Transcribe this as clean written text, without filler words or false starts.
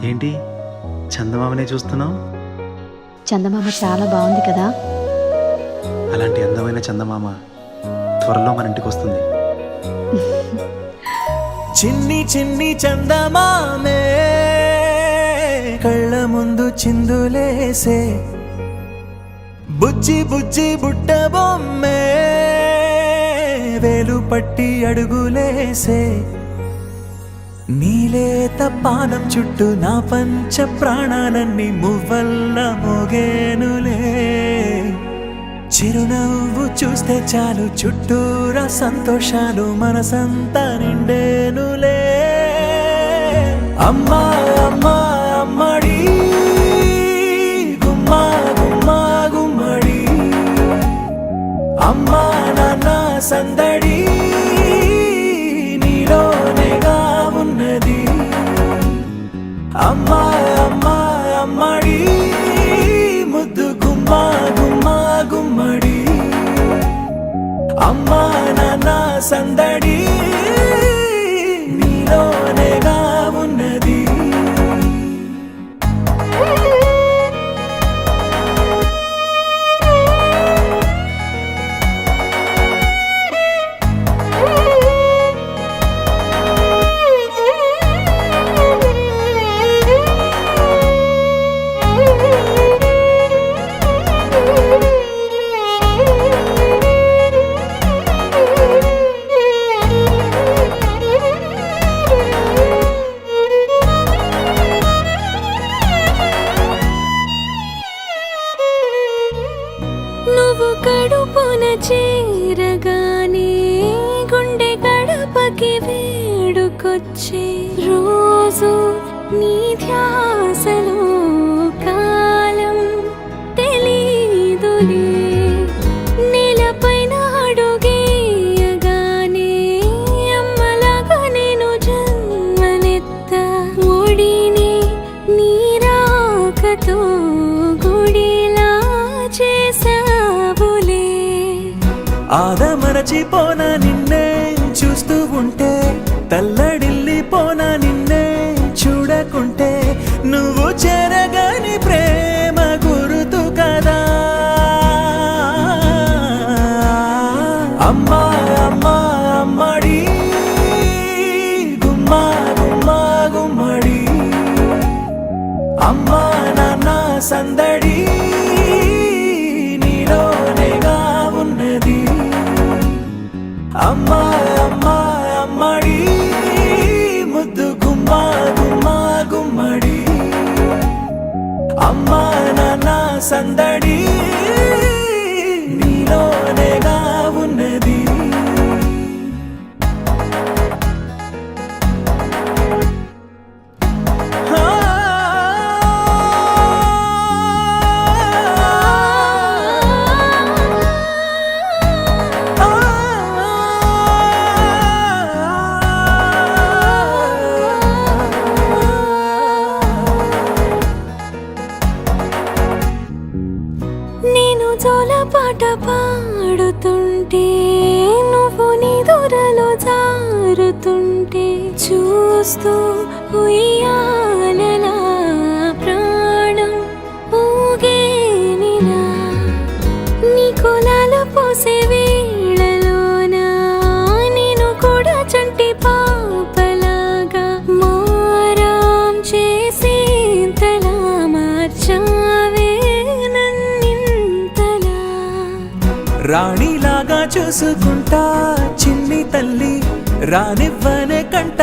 ఏంటి చందమామనే చూస్తున్నావు? చందమామ చాలా బాగుంది కదా. అలాంటి అందమైన చందమామ త్వరలో మన ఇంటికి వస్తుంది. చిన్ని చిన్ని చందమామే కళ్ళ ముందు చిందులేసే, బుజ్జి బుజ్జి బుట్ట బొమ్మే వేలు పట్టి అడుగులేసే, నీలేత పానం చుట్టూ నా పంచ ప్రాణాలన్నీ మువ్వల్ల మోగేనులే. చిరునవ్వు చూస్తే చాలు చుట్టూరా సంతోషాలు మనసంతా నిండేనులే. అమ్మా అమ్మా అమ్మడి గుమ్మా గుమ్మా గుమ్మడి, అమ్మా నాన్న సందడి నీలోనేగా ఉన్నది. అమ్మా అమ్మా అమ్మడి ముద్దు గుమ్మా గుమ్మా గుమ్మడి, అమ్మా నాన్న సందడి నీలోనేగా ఉన్నది. నువ్వు కడుపున చేరగానే గుండె గడపకి వేడుకొచ్చే, రోజు నీ ధ్యాసలో కాలం తెలీదులే. నేలపైన అడుగేయగానే అమ్మలాగా నేను జన్మనెత్త, ఒడిని నీ రాకతో గుడిలా చేసావులే. ఆదమరచిపోన నిన్నే చూస్తూ ఉంటే, తల్లడిల్లిపోన నిన్నే చూడకుంటే, నువ్వు చెరగని ప్రేమ గురుతు కదా. అమ్మా అమ్మా అమ్మడి గుమ్మా గుమ్మా గుమ్మడి, అమ్మా నాన్న సందడి నీలోనేగా ఉన్నది. అమ్మా అమ్మా అమ్మడి ముద్దు గుమ్మా గుమ్మా గుమ్మడి, అమ్మా నాన్న సందడి నీలోనేగా ఉన్నది. నేను జోలపాట పాడుతుంటే, నువ్వు నిదురలో జారుతుంటే, చూస్తూ ఉయ్యాలలా ప్రాణం ఊగేనిలా. నీ కులాల పోసే వేళలోన నేను కూడా చంటి పాపలాగా మారాం చేసేంతలా మార్చావే నన్నింతలా. రాణిలాగా చూసుకుంటా చిన్ని తల్లి, రానివ్వనే కంట